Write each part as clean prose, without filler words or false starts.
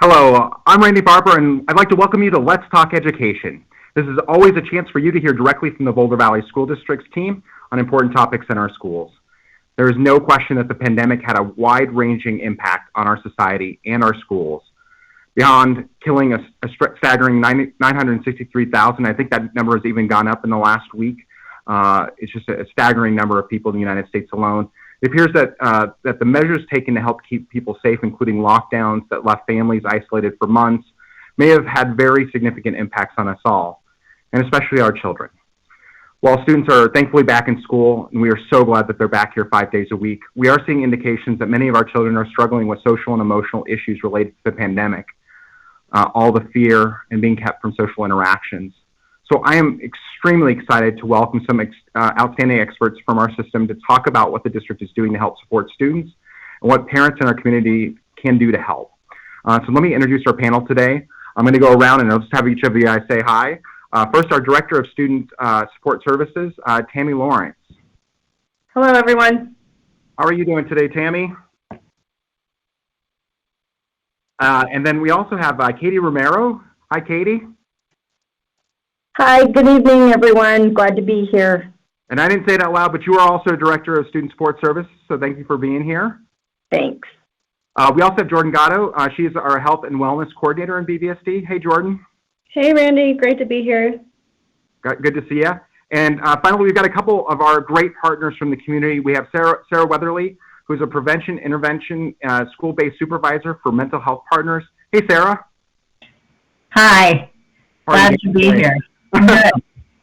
Hello, I'm Randy Barber, and I'd like to welcome you to Let's Talk Education. This is always a chance for you to hear directly from the Boulder Valley School District's team on important topics in our schools. There is no question that the pandemic had a wide-ranging impact on our society and our schools. Beyond killing a staggering 963,000, I think that number has even gone up in the last week. It's just a staggering number of people in the United States alone. It appears that the measures taken to help keep people safe, including lockdowns that left families isolated for months, may have had very significant impacts on us all, and especially our children. While students are thankfully back in school, and we are so glad that they're back here 5 days a week, we are seeing indications that many of our children are struggling with social and emotional issues related to the pandemic, all the fear and being kept from social interactions. So I am extremely excited to welcome some outstanding experts from our system to talk about what the district is doing to help support students and what parents in our community can do to help. So let me introduce our panel today. I'm going to go around and I'll just have each of you guys say hi. First, our Director of Student Support Services, Tammy Lawrence. Hello, everyone. How are you doing today, Tammy? And then we also have Katie Romero. Hi, Katie. Hi, good evening, everyone. Glad to be here. And I didn't say it out loud, but you are also Director of Student Support Services, so thank you for being here. Thanks. We also have Jordan Goto. She's our Health and Wellness Coordinator in BVSD. Hey, Jordan. Hey, Randy. Great to be here. Good to see you. And finally, we've got a couple of our great partners from the community. We have Sara Weatherley, who's a prevention intervention school-based supervisor for Mental Health Partners. Hey, Sara. Hi. Glad to be here.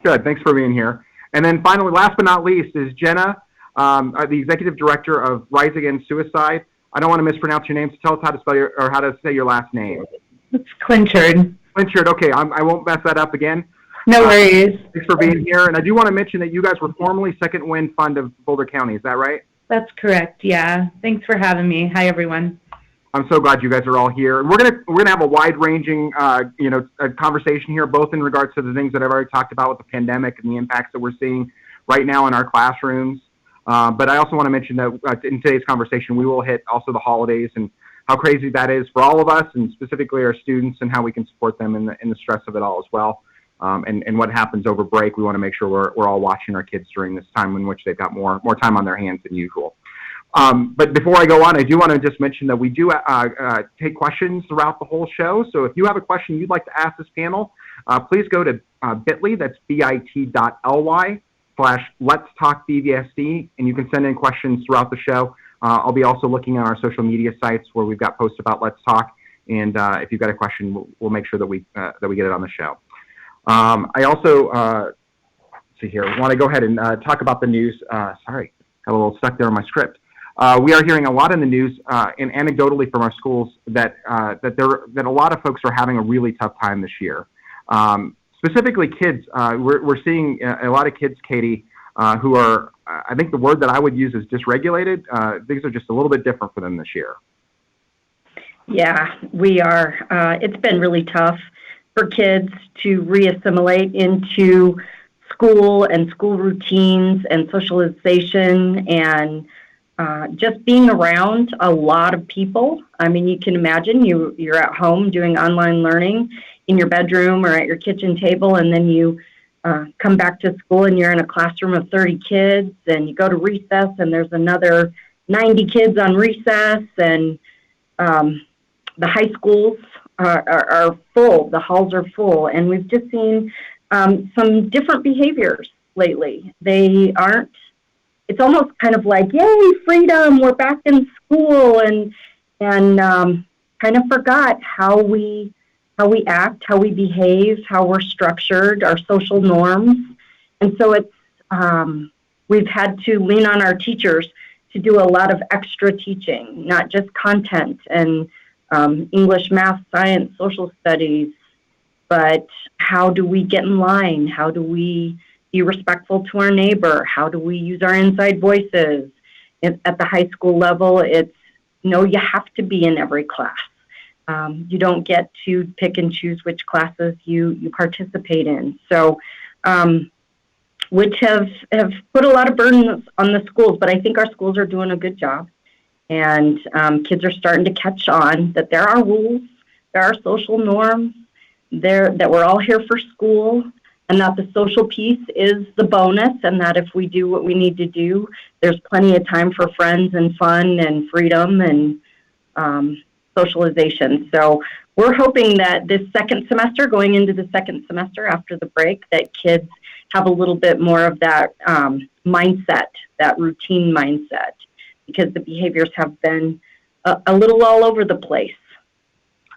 Good. Thanks for being here. And then finally, last but not least, is Jenna, the Executive Director of Rise Against Suicide. I don't want to mispronounce your name, so tell us how to spell or how to say your last name. It's Clinchard. Clinchard. Okay, I won't mess that up again. No worries. Thanks for being here. And I do want to mention that you guys were formerly Second Wind Fund of Boulder County. Is that right? That's correct. Yeah. Thanks for having me. Hi, everyone. I'm so glad you guys are all here. We're gonna have a wide-ranging, conversation here, both in regards to the things that I've already talked about with the pandemic and the impacts that we're seeing right now in our classrooms. But I also want to mention that in today's conversation, we will hit also the holidays and how crazy that is for all of us, and specifically our students, and how we can support them in the stress of it all as well. And what happens over break. We want to make sure we're all watching our kids during this time in which they've got more time on their hands than usual. But before I go on, I do want to just mention that we do take questions throughout the whole show. So if you have a question you'd like to ask this panel, please go to bit.ly, that's bit.ly/Let's Talk BVSD, and you can send in questions throughout the show. I'll be also looking at our social media sites where we've got posts about Let's Talk, and if you've got a question, we'll make sure that we get it on the show. I also, let's see here, want to go ahead and talk about the news. Sorry, got a little stuck there on my script. We are hearing a lot in the news and anecdotally from our schools that a lot of folks are having a really tough time this year. Specifically kids, we're seeing a lot of kids, Katie, who are, I think the word that I would use is dysregulated. Things are just a little bit different for them this year. Yeah, we are. It's been really tough for kids to reassimilate into school and school routines and socialization and just being around a lot of people. I mean, you can imagine you're at home doing online learning in your bedroom or at your kitchen table, and then you come back to school and you're in a classroom of 30 kids, and you go to recess and there's another 90 kids on recess, and the high schools are full, the halls are full, and we've just seen some different behaviors lately. It's almost kind of like, yay, freedom, we're back in school, and kind of forgot how we act, how we behave, how we're structured, our social norms. And so we've had to lean on our teachers to do a lot of extra teaching, not just content and English, math, science, social studies, but how do we get in line? How do we be respectful to our neighbor? How do we use our inside voices? At the high school level, it's no, you have to be in every class. You don't get to pick and choose which classes you participate in. So, which have put a lot of burden on the schools, but I think our schools are doing a good job. And kids are starting to catch on that there are rules, our social norms, that we're all here for school, and that the social piece is the bonus, and that if we do what we need to do, there's plenty of time for friends and fun and freedom and socialization. So we're hoping that this second semester, going into the second semester after the break, that kids have a little bit more of that mindset, that routine mindset, because the behaviors have been a little all over the place.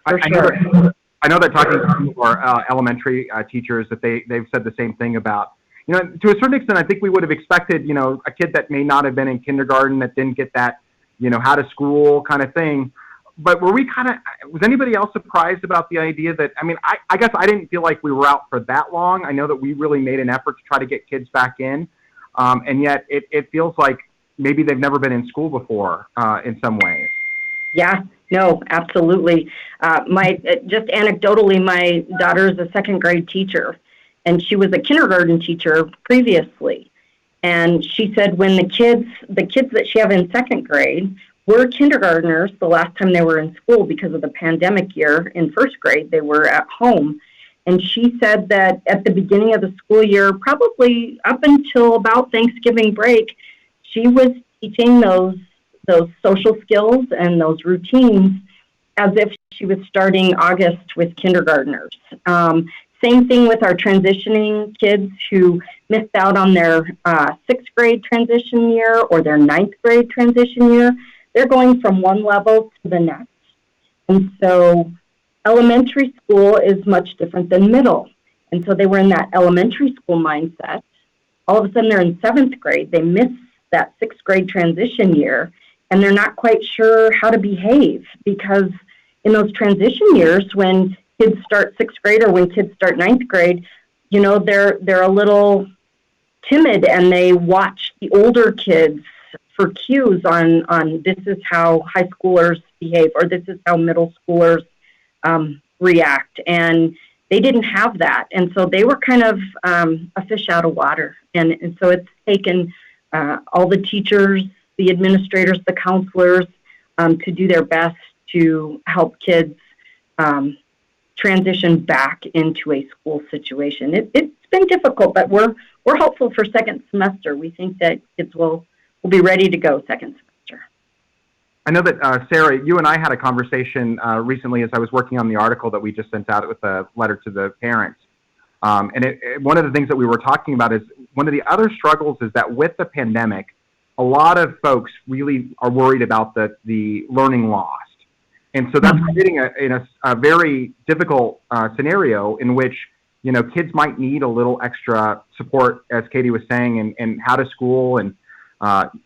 I know that talking to some of our elementary teachers, that they've said the same thing about, to a certain extent, I think we would have expected, a kid that may not have been in kindergarten that didn't get that, how to school kind of thing. But was anybody else surprised about the idea that, I guess I didn't feel like we were out for that long. I know that we really made an effort to try to get kids back in. And yet it feels like maybe they've never been in school before in some ways. Yeah, no, absolutely. Just anecdotally, my daughter is a second grade teacher, and she was a kindergarten teacher previously. And she said when the kids that she had in second grade were kindergartners the last time they were in school, because of the pandemic year in first grade, they were at home. And she said that at the beginning of the school year, probably up until about Thanksgiving break, she was teaching those social skills and those routines as if she was starting August with kindergartners. Same thing with our transitioning kids who missed out on their sixth grade transition year or their ninth grade transition year. They're going from one level to the next. And so elementary school is much different than middle. And so they were in that elementary school mindset. All of a sudden they're in seventh grade. They miss that sixth grade transition year, and they're not quite sure how to behave, because in those transition years, when kids start sixth grade or when kids start ninth grade, they're a little timid, and they watch the older kids for cues on this is how high schoolers behave, or this is how middle schoolers react. And they didn't have that. And so they were kind of a fish out of water. And so it's taken all the teachers, the administrators, the counselors to do their best to help kids transition back into a school situation. It's been difficult, but we're hopeful for second semester. We think that kids will be ready to go second semester. I know that, Sara, you and I had a conversation recently as I was working on the article that we just sent out with a letter to the parents. And one of the things that we were talking about is one of the other struggles is that with the pandemic, a lot of folks really are worried about the learning lost. And so that's creating a very difficult scenario in which, kids might need a little extra support, as Katie was saying, and how to school and,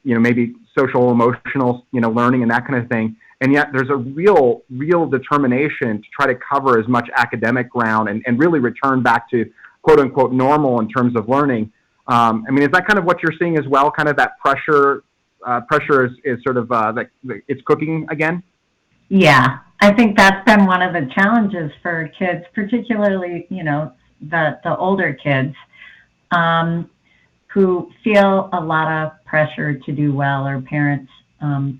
maybe social, emotional, learning and that kind of thing. And yet there's a real determination to try to cover as much academic ground and really return back to quote unquote normal in terms of learning. Is that kind of what you're seeing as well? Kind of that pressure is sort of it's cooking again? Yeah, I think that's been one of the challenges for kids, particularly, the older kids, who feel a lot of pressure to do well, or parents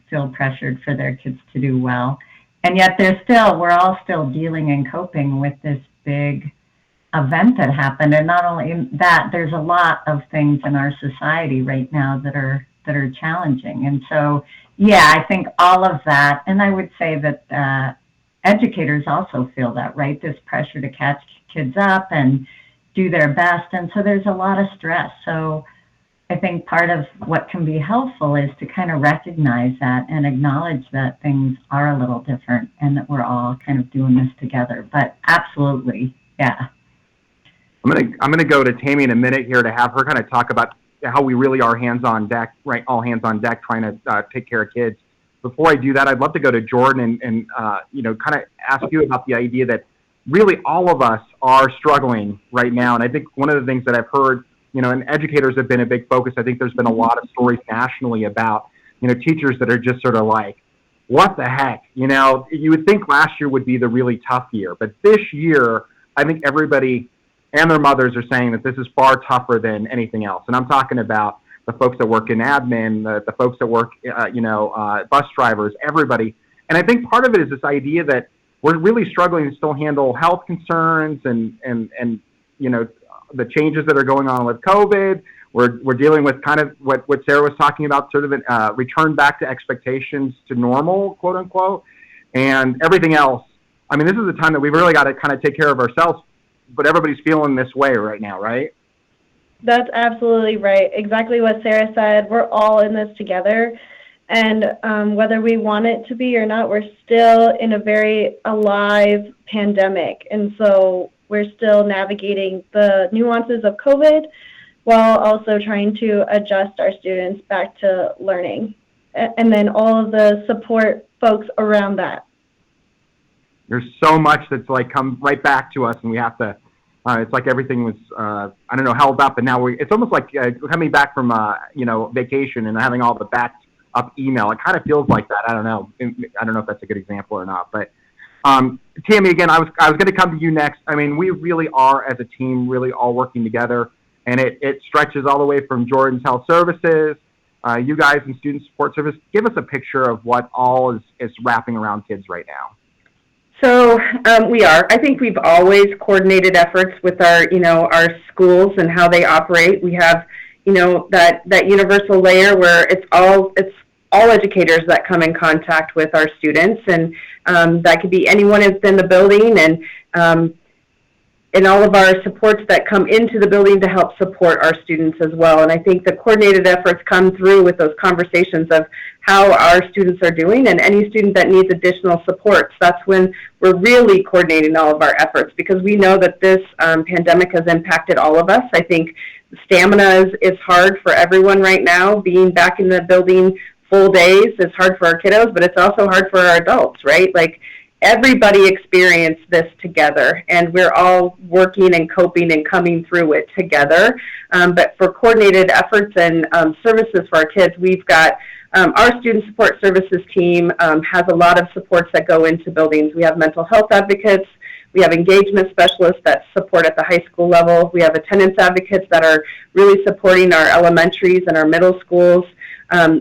feel pressured for their kids to do well. And yet we're all still dealing and coping with this big event that happened. And not only that, there's a lot of things in our society right now that are challenging. And so, yeah, I think all of that, and I would say that educators also feel that, right? This pressure to catch kids up and do their best. And so there's a lot of stress. So I think part of what can be helpful is to kind of recognize that and acknowledge that things are a little different and that we're all kind of doing this together. But absolutely, yeah. I'm gonna go to Tammy in a minute here to have her kind of talk about how we really are hands on deck, right? All hands on deck, trying to take care of kids. Before I do that, I'd love to go to Jordan and kind of ask you about the idea that really all of us are struggling right now. And I think one of the things that I've heard, and educators have been a big focus. I think there's been a lot of stories nationally about, teachers that are just sort of like, what the heck? You would think last year would be the really tough year, but this year, I think everybody and their mothers are saying that this is far tougher than anything else. And I'm talking about the folks that work in admin, the folks that work, bus drivers, everybody. And I think part of it is this idea that we're really struggling to still handle health concerns and the changes that are going on with COVID. We're dealing with kind of what Sara was talking about, sort of a return back to expectations to normal, quote unquote, and everything else. I mean, this is the time that we've really got to kind of take care of ourselves, but everybody's feeling this way right now, right? That's absolutely right. Exactly what Sara said. We're all in this together. And whether we want it to be or not, we're still in a very alive pandemic. And so we're still navigating the nuances of COVID while also trying to adjust our students back to learning. And then all of the support folks around that. There's so much that's like come right back to us, and we have to, it's like everything was, I don't know, held up, and now it's almost like coming back from, vacation and having all the backed up email. It kind of feels like that. I don't know if that's a good example or not, but Tammy, again, I was going to come to you next. I mean, we really are, as a team, really all working together, and it stretches all the way from Jordan's Health Services, you guys in Student Support Service. Give us a picture of what all is wrapping around kids right now. So we are. I think we've always coordinated efforts with our schools and how they operate. We have, that universal layer where it's all educators that come in contact with our students, and that could be anyone within the building, and all of our supports that come into the building to help support our students as well. And I think the coordinated efforts come through with those conversations of how our students are doing, and any student that needs additional supports. That's when we're really coordinating all of our efforts, because we know that this pandemic has impacted all of us. I think stamina is hard for everyone right now. Being back in the building full days is hard for our kiddos, but it's also hard for our adults, right? Like, everybody experienced this together, and we're all working and coping and coming through it together. But for coordinated efforts and services for our kids, we've got our Student Support Services team has a lot of supports that go into buildings. We have mental health advocates. We have engagement specialists that support at the high school level. We have attendance advocates that are really supporting our elementaries and our middle schools.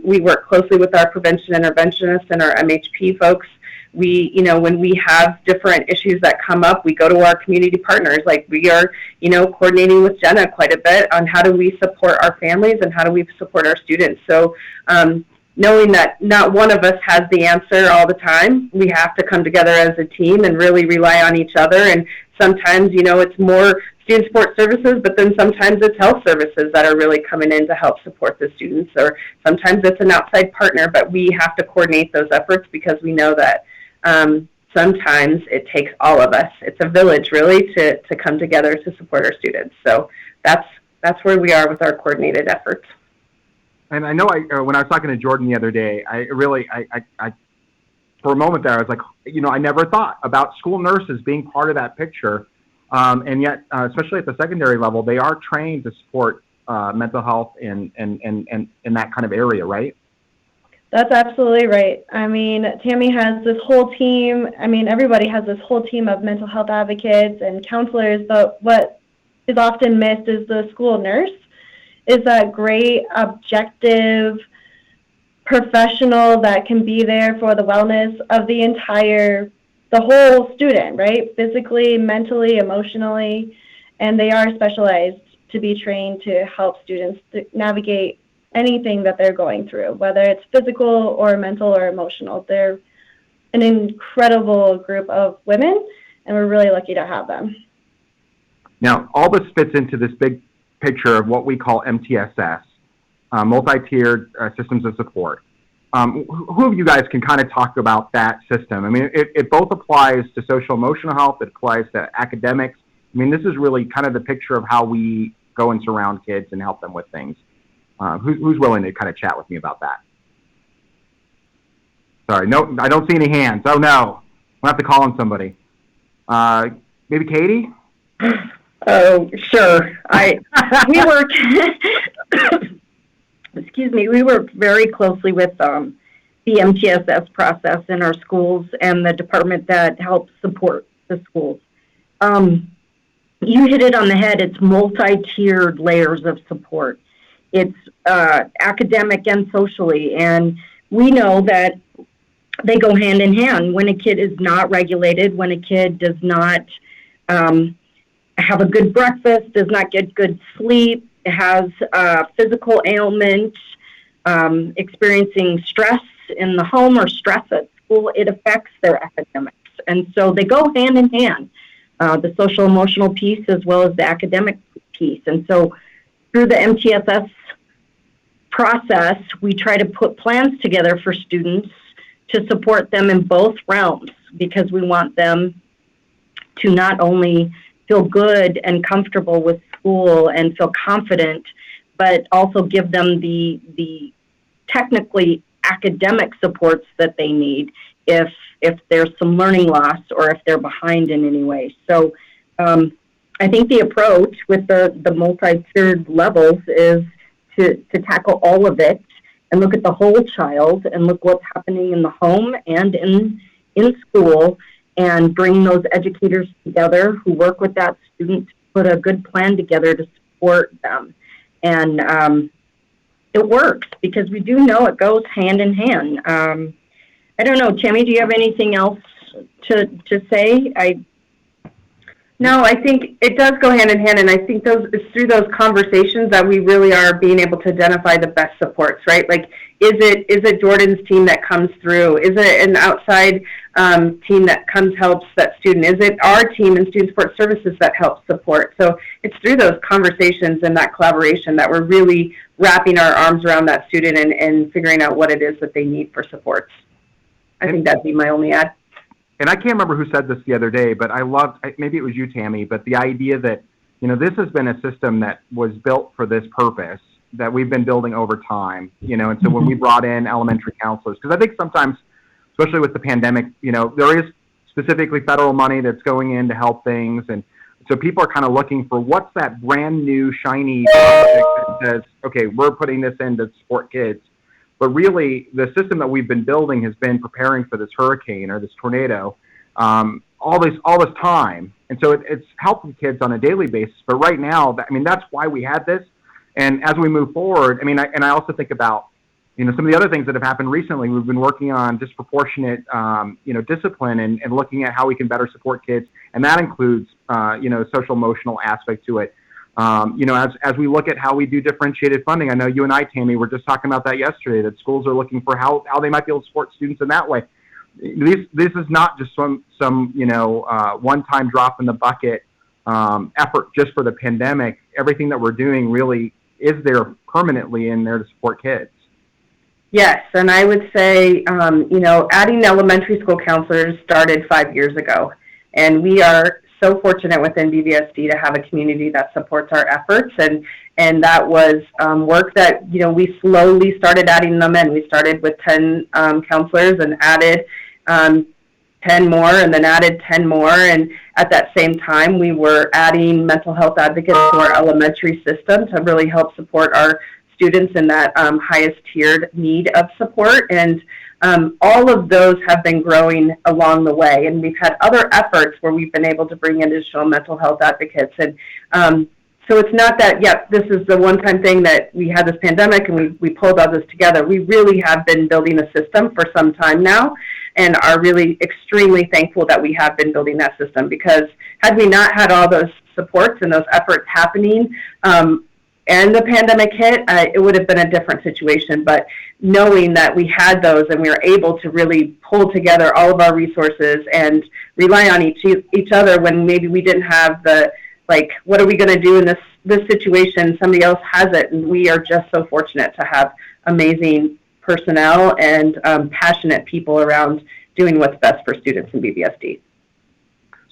We work closely with our prevention interventionists and our MHP folks. We, when we have different issues that come up, we go to our community partners. Like, we are, coordinating with Jenna quite a bit on how do we support our families and how do we support our students. So knowing that not one of us has the answer all the time, we have to come together as a team and really rely on each other. And sometimes, it's more student support services, but then sometimes it's health services that are really coming in to help support the students, or sometimes it's an outside partner, but we have to coordinate those efforts because we know that sometimes it takes all of us. It's a village, really, to come together to support our students. So that's where we are with our coordinated efforts. And I know when I was talking to Jordan the other day, I for a moment there, I was like, I never thought about school nurses being part of that picture. And yet, especially at the secondary level, they are trained to support mental health in that kind of area, right? That's absolutely right. I mean, Tammy has this whole team. I mean, everybody has this whole team of mental health advocates and counselors, but what is often missed is the school nurse, is that great, objective professional that can be there for the wellness of the whole student, right? Physically, mentally, emotionally, and they are specialized to be trained to help students navigate anything that they're going through, whether it's physical or mental or emotional. They're an incredible group of women, and we're really lucky to have them. Now, all this fits into this big picture of what we call MTSS, multi-tiered systems of support. Who of you guys can kind of talk about that system? I mean, it both applies to social emotional health, it applies to academics. I mean, this is really kind of the picture of how we go and surround kids and help them with things. Who's willing to kind of chat with me about that? Sorry, no, I don't see any hands. Oh no, I'll have to call on somebody. Maybe Katie? Oh, sure. We work very closely with the MTSS process in our schools and the department that helps support the schools. You hit it on the head. It's multi-tiered layers of support. It's academic and socially, and we know that they go hand in hand. When a kid is not regulated, when a kid does not have a good breakfast, does not get good sleep, has physical ailment, experiencing stress in the home or stress at school, it affects their academics. And so they go hand in hand, the social emotional piece as well as the academic piece. And so through the MTSS process, we try to put plans together for students to support them in both realms, because we want them to not only feel good and comfortable with school and feel confident, but also give them the technically academic supports that they need if there's some learning loss or if they're behind in any way. So I think the approach with the multi-tiered levels is to tackle all of it and look at the whole child and look what's happening in the home and in school, and bring those educators together who work with that student to put a good plan together to support them. And it works, because we do know it goes hand in hand. I don't know, Tammy, do you have anything else to say? No, I think it does go hand in hand, and I think it's through those conversations that we really are being able to identify the best supports, right? Like, is it Jordan's team that comes through? Is it an outside team that helps that student? Is it our team and Student Support Services that helps support? So it's through those conversations and that collaboration that we're really wrapping our arms around that student and figuring out what it is that they need for supports. I think that'd be my only add. And I can't remember who said this the other day, but I loved, maybe it was you, Tammy, but the idea that, this has been a system that was built for this purpose, that we've been building over time, and so when we brought in elementary counselors, because I think sometimes, especially with the pandemic, there is specifically federal money that's going in to help things, and so people are kind of looking for what's that brand new, shiny project that says, okay, we're putting this in to support kids. But really, the system that we've been building has been preparing for this hurricane or this tornado all this time. And so it's helping kids on a daily basis. But right now, that's why we had this. And as we move forward, I also think about, some of the other things that have happened recently. We've been working on disproportionate, discipline and looking at how we can better support kids. And that includes, social emotional aspect to it. As we look at how we do differentiated funding, I know you and I, Tammy, were just talking about that yesterday, that schools are looking for how they might be able to support students in that way. This is not just some one-time drop in the bucket effort just for the pandemic. Everything that we're doing really is there permanently in there to support kids. Yes, and I would say, adding elementary school counselors started 5 years ago, and we are so fortunate within BVSD to have a community that supports our efforts, and that was work that we slowly started adding them in. We started with 10 counselors and added 10 more, and then added 10 more, and at that same time we were adding mental health advocates to our elementary system to really help support our students in that highest tiered need of support. And all of those have been growing along the way, and we've had other efforts where we've been able to bring in additional mental health advocates. And so it's not that, this is the one-time thing that we had this pandemic and we pulled all this together. We really have been building a system for some time now, and are really extremely thankful that we have been building that system, because had we not had all those supports and those efforts happening, and the pandemic hit, it would have been a different situation. But knowing that we had those and we were able to really pull together all of our resources and rely on each other when maybe we didn't have the, what are we going to do in this situation? Somebody else has it, and we are just so fortunate to have amazing personnel and passionate people around doing what's best for students in BVSD.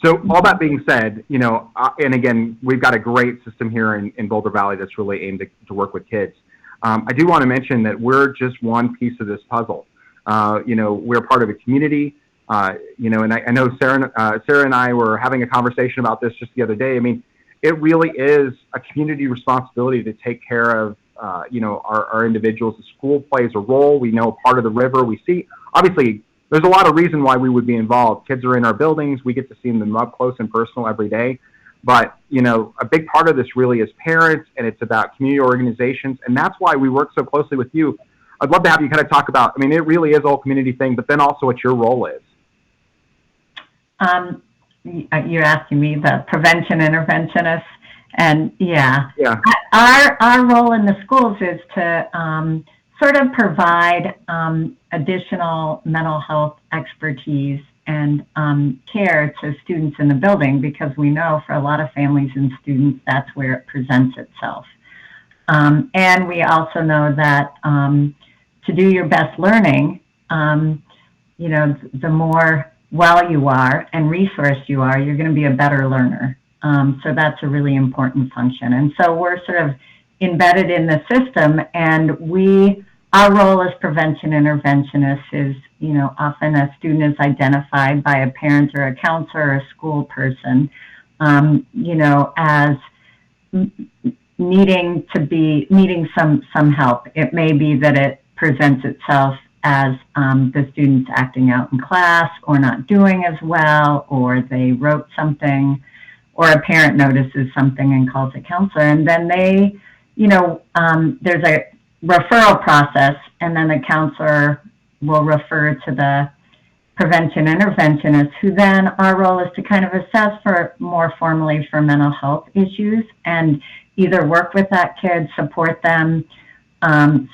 So all that being said, and again, we've got a great system here in Boulder Valley that's really aimed to work with kids. I do want to mention that we're just one piece of this puzzle. We're part of a community, and I know Sara and I were having a conversation about this just the other day. It really is a community responsibility to take care of, our individuals. The school plays a role. We know part of the river. We see, obviously, there's a lot of reason why we would be involved. Kids are in our buildings. We get to see them up close and personal every day. But, a big part of this really is parents, and it's about community organizations. And that's why we work so closely with you. I'd love to have you kind of talk about, I mean, it really is a whole community thing, but then also what your role is. You're asking me, the prevention interventionist, and Yeah. our role in the schools is to sort of provide additional mental health expertise and care to students in the building, because we know for a lot of families and students that's where it presents itself. And we also know that to do your best learning, you know, the more well you are and resourced you are, you're going to be a better learner. So that's a really important function. And so we're sort of embedded in the system, and our role as prevention interventionists is, you know, often a student is identified by a parent or a counselor or a school person, you know, as needing some help. It may be that it presents itself as the students acting out in class or not doing as well, or they wrote something, or a parent notices something and calls a counselor, and then they, you know, there's a referral process, and then the counselor will refer to the prevention interventionist, who then our role is to kind of assess for more formally for mental health issues and either work with that kid, support them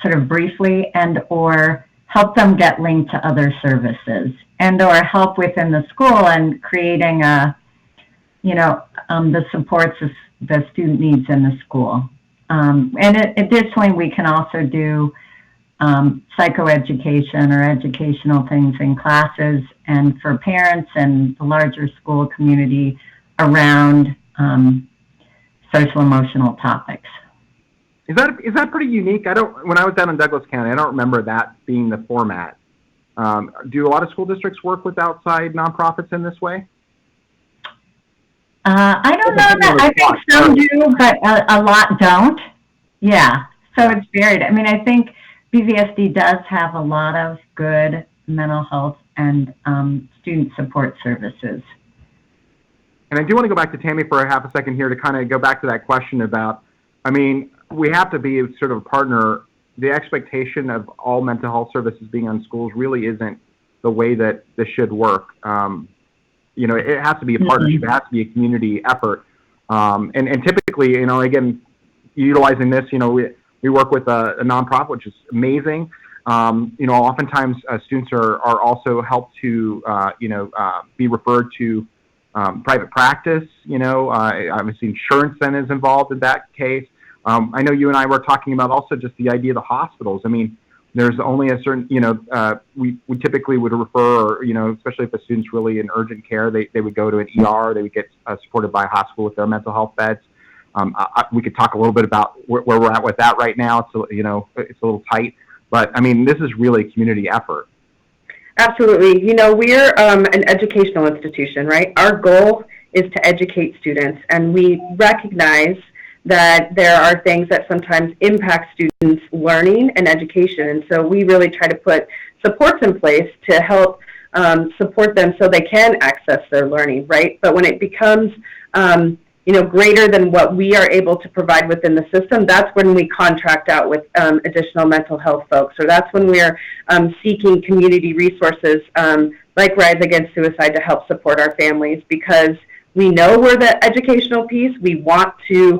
sort of briefly, and or help them get linked to other services, and or help within the school and creating the supports the student needs in the school. And additionally, we can also do psychoeducation or educational things in classes and for parents and the larger school community around social emotional topics. Is that pretty unique? When I was down in Douglas County, I don't remember that being the format. Do a lot of school districts work with outside nonprofits in this way? I don't know that. I think some do, but a lot don't. Yeah, so it's varied. I mean, I think BVSD does have a lot of good mental health and student support services. And I do want to go back to Tammy for a half a second here to kind of go back to that question about, I mean, we have to be sort of a partner. The expectation of all mental health services being on schools really isn't the way that this should work. You know, it has to be a partnership. It has to be a community effort. And typically, you know, again, utilizing this, you know, we work with a nonprofit, which is amazing. You know, oftentimes students are also helped to, be referred to private practice. You know, obviously insurance then is involved in that case. I know you and I were talking about also just the idea of the hospitals. I mean, there's only a certain, you know, we typically would refer, you know, especially if a student's really in urgent care, they would go to an ER, they would get supported by a hospital with their mental health beds. We could talk a little bit about where we're at with that right now. It's, you know, it's a little tight, but I mean, this is really a community effort. Absolutely. You know, we're an educational institution, right? Our goal is to educate students, and we recognize that there are things that sometimes impact students' learning and education. And so we really try to put supports in place to help support them so they can access their learning, right? But when it becomes, you know, greater than what we are able to provide within the system, that's when we contract out with additional mental health folks, or that's when we're seeking community resources like Rise Against Suicide to help support our families, because we know we're the educational piece. We want to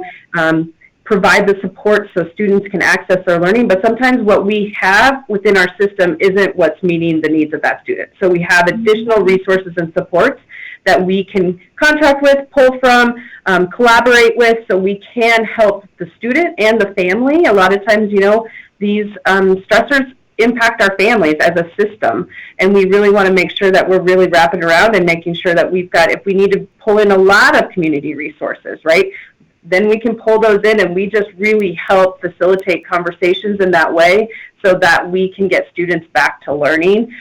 provide the support so students can access their learning, but sometimes what we have within our system isn't what's meeting the needs of that student. So we have additional resources and supports that we can contract with, pull from, collaborate with, so we can help the student and the family. A lot of times, you know, these stressors impact our families as a system, and we really want to make sure that we're really wrapping around and making sure that we've got, if we need to pull in a lot of community resources, right, then we can pull those in, and we just really help facilitate conversations in that way so that we can get students back to learning,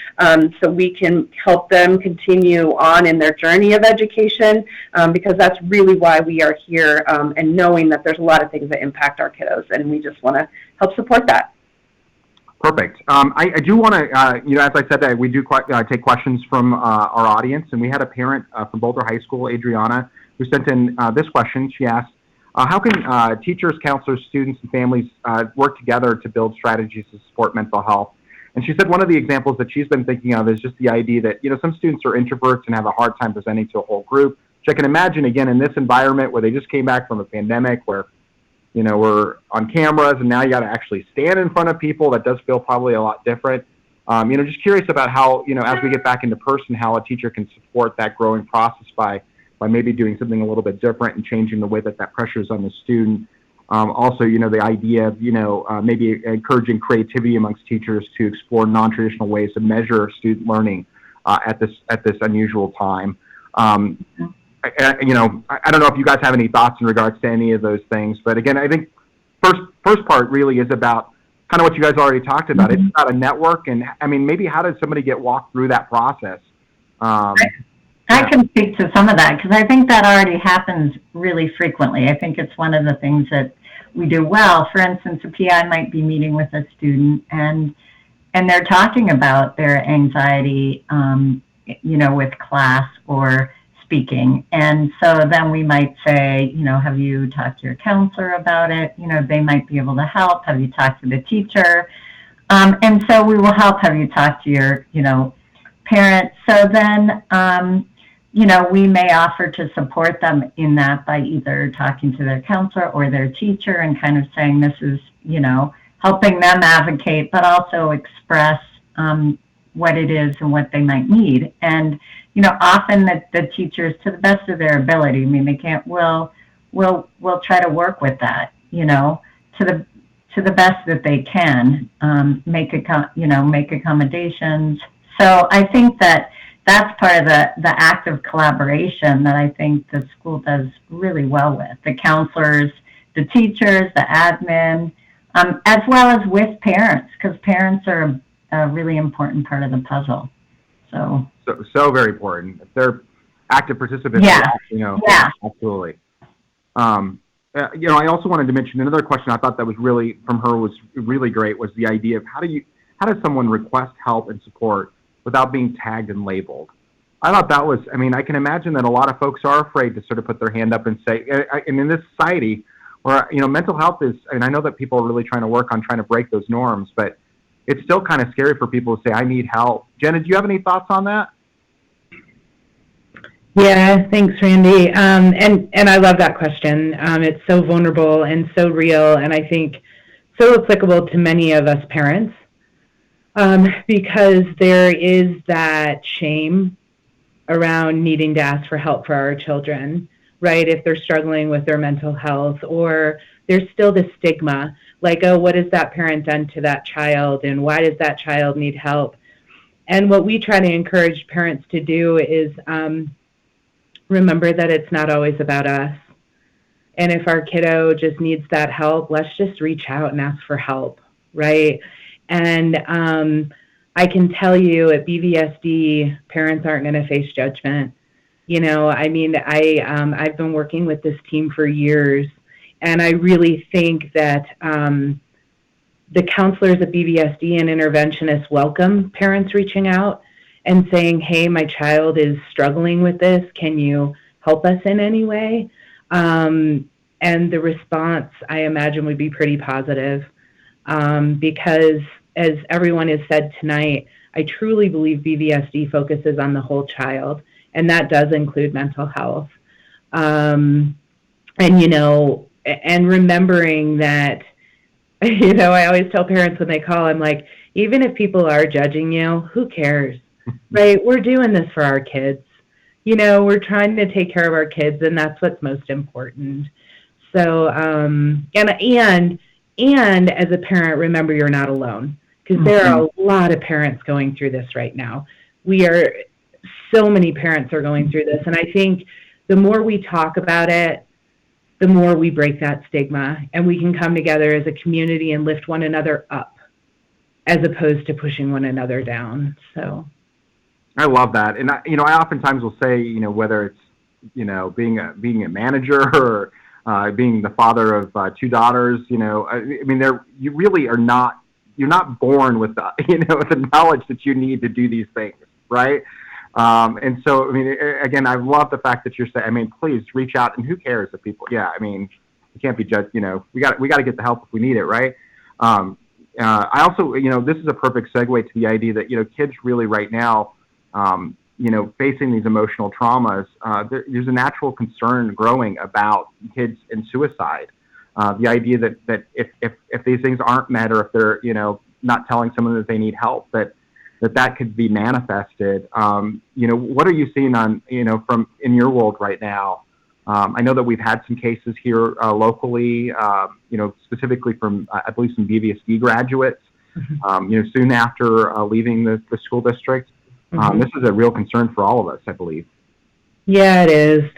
so we can help them continue on in their journey of education, because that's really why we are here, and knowing that there's a lot of things that impact our kiddos, and we just want to help support that. Perfect. I do want to, you know, as I said, that we do take questions from our audience, and we had a parent from Boulder High School, Adriana, who sent in this question. She asked, How can teachers, counselors, students, and families work together to build strategies to support mental health? And she said one of the examples that she's been thinking of is just the idea that, some students are introverts and have a hard time presenting to a whole group. So I can imagine, again, in this environment where they just came back from a pandemic where, we're on cameras and now you got to actually stand in front of people. That does feel probably a lot different. Just curious about how, as we get back into person, how a teacher can support that growing process by maybe doing something a little bit different and changing the way that pressure is on the student. Also, the idea of, maybe encouraging creativity amongst teachers to explore non-traditional ways to measure student learning at this unusual time. I don't know if you guys have any thoughts in regards to any of those things, but again, I think first part really is about kind of what you guys already talked about. It's about a network, and maybe how did somebody get walked through that process? I can speak to some of that because I think that already happens really frequently. I think it's one of the things that we do well. For instance, a PI might be meeting with a student and they're talking about their anxiety, with class or speaking. And so then we might say, have you talked to your counselor about it? They might be able to help. Have you talked to the teacher? And so we will help. Have you talked to your, parents? So then, we may offer to support them in that by either talking to their counselor or their teacher and kind of saying this is, helping them advocate, but also express what it is and what they might need. And, often the teachers, to the best of their ability, they can't, will try to work with that, to the best that they can, make accommodations. So I think that's part of the active collaboration that I think the school does really well with. The counselors, the teachers, the admin, as well as with parents, because parents are a really important part of the puzzle. So very important. If they're active participants, yeah, absolutely. I also wanted to mention another question I thought that was really, from her, was really great, was the idea of how does someone request help and support without being tagged and labeled? I thought that was, I can imagine that a lot of folks are afraid to sort of put their hand up and say, and in this society where, mental health is, and I know that people are really trying to work on trying to break those norms, but it's still kind of scary for people to say, I need help. Jenna, do you have any thoughts on that? Yeah, thanks, Randy. And I love that question. It's so vulnerable and so real, and I think so applicable to many of us parents, because there is that shame around needing to ask for help for our children, right? If they're struggling with their mental health, or there's still the stigma, like, oh, what has that parent done to that child, and why does that child need help? And what we try to encourage parents to do is remember that it's not always about us. And if our kiddo just needs that help, let's just reach out and ask for help, right? And I can tell you at BVSD, parents aren't going to face judgment. I've been working with this team for years, and I really think that the counselors at BVSD and interventionists welcome parents reaching out and saying, hey, my child is struggling with this. Can you help us in any way? And the response, I imagine, would be pretty positive, because as everyone has said tonight, I truly believe BVSD focuses on the whole child, and that does include mental health. And remembering that, I always tell parents when they call, I'm like, even if people are judging you, who cares, right? We're doing this for our kids. We're trying to take care of our kids, and that's what's most important. So, and as a parent, remember you're not alone, because there are a lot of parents going through this right now. So many parents are going through this, and I think the more we talk about it, the more we break that stigma, and we can come together as a community and lift one another up, as opposed to pushing one another down. So, I love that, and I oftentimes will say, whether it's being a manager or being the father of two daughters, you really are not. You're not born with the knowledge that you need to do these things, right? And so, again, I love the fact that you're saying, please reach out, and who cares if people, we can't be judged. We got to get the help if we need it, right? I also, this is a perfect segue to the idea that, kids really right now, facing these emotional traumas, there's a natural concern growing about kids and suicide. The idea that if these things aren't met, or if they're, not telling someone that they need help, that could be manifested. What are you seeing on, from in your world right now? I know that we've had some cases here locally, specifically from, I believe, some BVSD graduates, soon after leaving the school district. This is a real concern for all of us, I believe. Yeah, it is.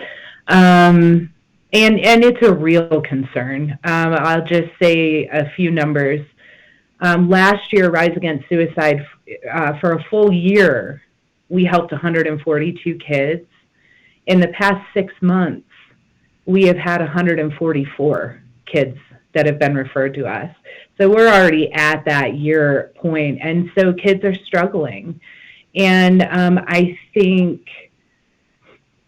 And it's a real concern. I'll just say a few numbers. Last year, Rise Against Suicide, for a full year, we helped 142 kids. In the past 6 months, we have had 144 kids that have been referred to us. So we're already at that year point. And so kids are struggling. And I think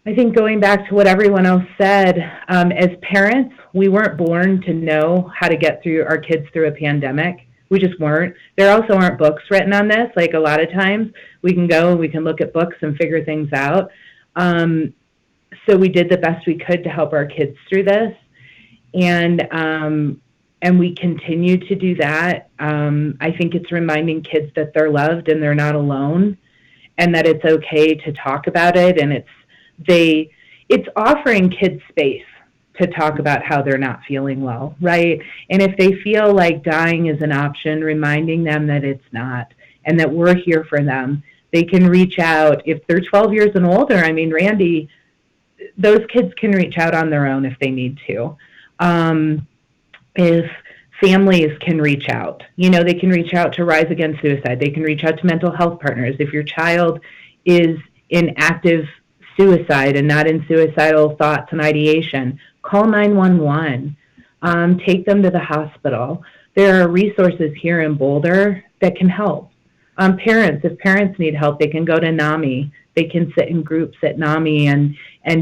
going back to what everyone else said, as parents, we weren't born to know how to get through our kids through a pandemic. We just weren't. There also aren't books written on this. Like, a lot of times we can go and we can look at books and figure things out. So we did the best we could to help our kids through this. And we continue to do that. I think it's reminding kids that they're loved and they're not alone, and that it's okay to talk about it. And it's offering kids space to talk about how they're not feeling well, right? And if they feel like dying is an option, reminding them that it's not, and that we're here for them. They can reach out. If they're 12 years and older, Randy, those kids can reach out on their own if they need to. If families can reach out, they can reach out to Rise Against Suicide. They can reach out to mental health partners. If your child is in active suicide and not in suicidal thoughts and ideation, call 911. Take them to the hospital. There are resources here in Boulder that can help. If parents need help, they can go to NAMI. They can sit in groups at NAMI and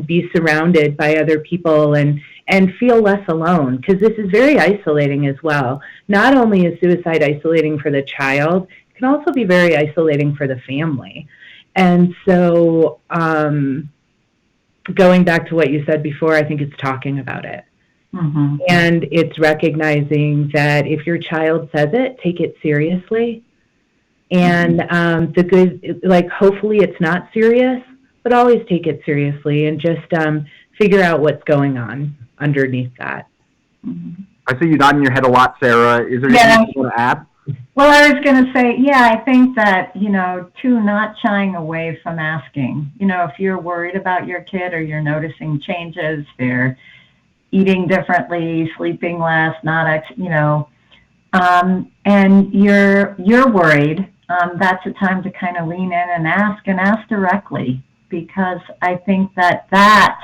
be surrounded by other people and feel less alone, because this is very isolating as well. Not only is suicide isolating for the child, it can also be very isolating for the family. And so going back to what you said before, I think it's talking about it. And it's recognizing that if your child says it, take it seriously. And hopefully it's not serious, but always take it seriously and just figure out what's going on underneath that. I see you nodding your head a lot, Sarah. Is there anything you want to add? Well, I was going to say, I think that, not shying away from asking. If you're worried about your kid or you're noticing changes, they're eating differently, sleeping less, and you're worried, that's a time to kind of lean in and ask directly, because I think that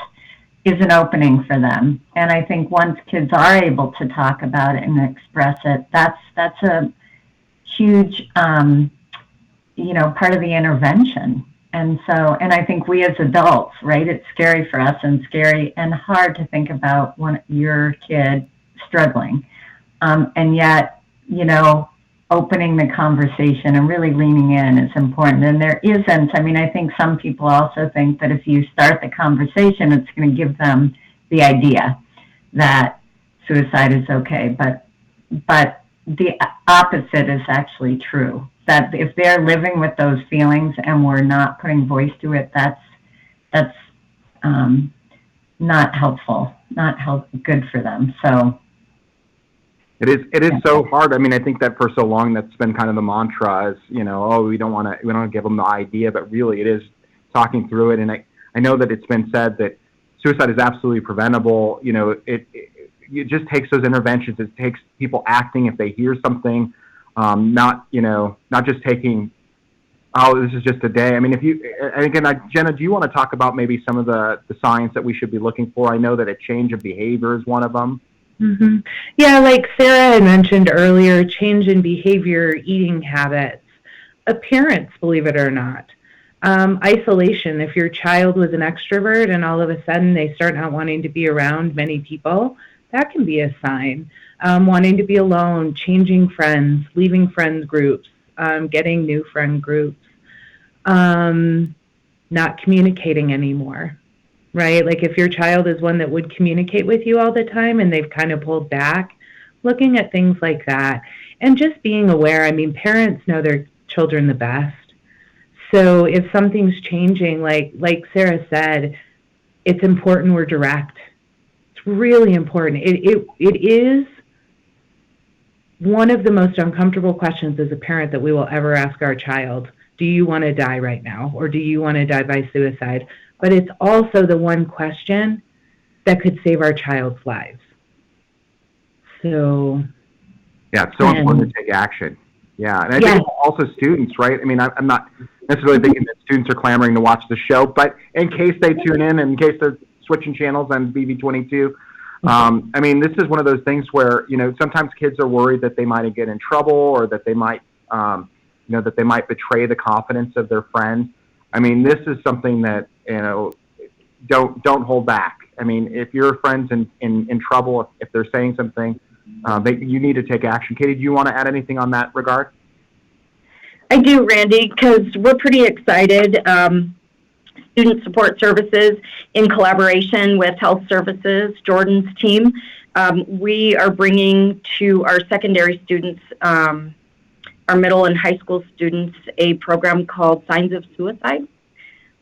is an opening for them. And I think once kids are able to talk about it and express it, that's a huge, part of the intervention. And I think we as adults, right, it's scary for us and scary and hard to think about your kid struggling. And yet, opening the conversation and really leaning in is important. And there isn't, I think some people also think that if you start the conversation, it's going to give them the idea that suicide is okay. But the opposite is actually true. That if they're living with those feelings and we're not putting voice to it, that's not helpful, good for them. So it is so hard. I think that for so long that's been kind of the mantra is, we don't want to give them the idea, but really it is talking through it. And I know that it's been said that suicide is absolutely preventable. It just takes those interventions. It takes people acting if they hear something, not just taking, this is just a day. Jenna, do you want to talk about maybe some of the signs that we should be looking for? I know that a change of behavior is one of them. Yeah, like Sarah had mentioned earlier, change in behavior, eating habits, appearance, believe it or not. Isolation. If your child was an extrovert and all of a sudden they start not wanting to be around many people, that can be a sign. Wanting to be alone, changing friends, leaving friends groups, getting new friend groups, not communicating anymore, right? Like if your child is one that would communicate with you all the time and they've kind of pulled back, looking at things like that and just being aware. I mean, parents know their children the best. So if something's changing, like Sara said, it's important we're direct. It's really important. It is one of the most uncomfortable questions as a parent that we will ever ask our child. Do you want to die right now? Or do you want to die by suicide? But it's also the one question that could save our child's lives. So. Yeah, it's so important to take action. Yeah, and I think also students, right? I mean, I'm not necessarily thinking that students are clamoring to watch the show, but in case they tune in, and in case they're switching channels on BV22, I mean, this is one of those things where, sometimes kids are worried that they might get in trouble or that they might, that they might betray the confidence of their friends. I mean, this is something that, don't hold back. I mean, if your friend's in trouble, if they're saying something, you need to take action. Katie, do you want to add anything on that regard? I do, Randy, because we're pretty excited. Student Support Services, in collaboration with Health Services, Jordan's team, we are bringing to our secondary students, our middle and high school students, a program called Signs of Suicide.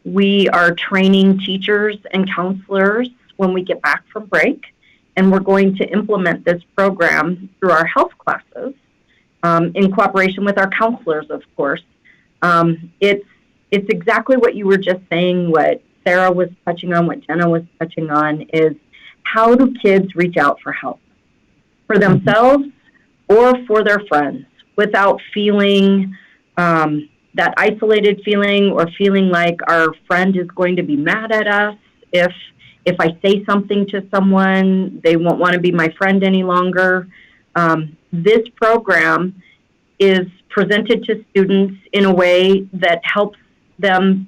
We are training teachers and counselors when we get back from break, and we're going to implement this program through our health classes in cooperation with our counselors, of course. It's exactly what you were just saying, what Sara was touching on, what Jenna was touching on, is how do kids reach out for help for themselves or for their friends without feeling that isolated feeling or feeling like our friend is going to be mad at us if I say something to someone, they won't want to be my friend any longer. This program is presented to students in a way that helps them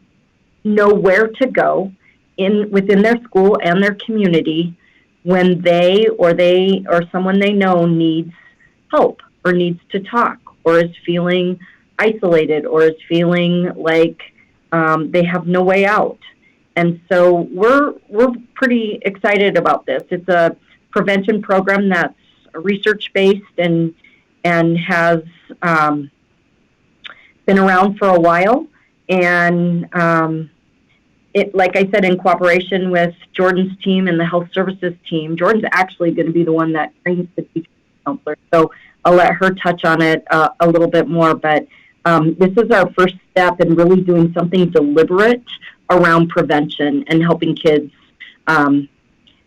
know where to go within their school and their community when they or someone they know needs help or needs to talk or is feeling isolated or is feeling like they have no way out. And so we're pretty excited about this. It's a prevention program that's research-based and has been around for a while. And like I said, in cooperation with Jordan's team and the health services team, Jordan's actually going to be the one that trains the teacher counselor. So I'll let her touch on it a little bit more. But this is our first step in really doing something deliberate around prevention and helping kids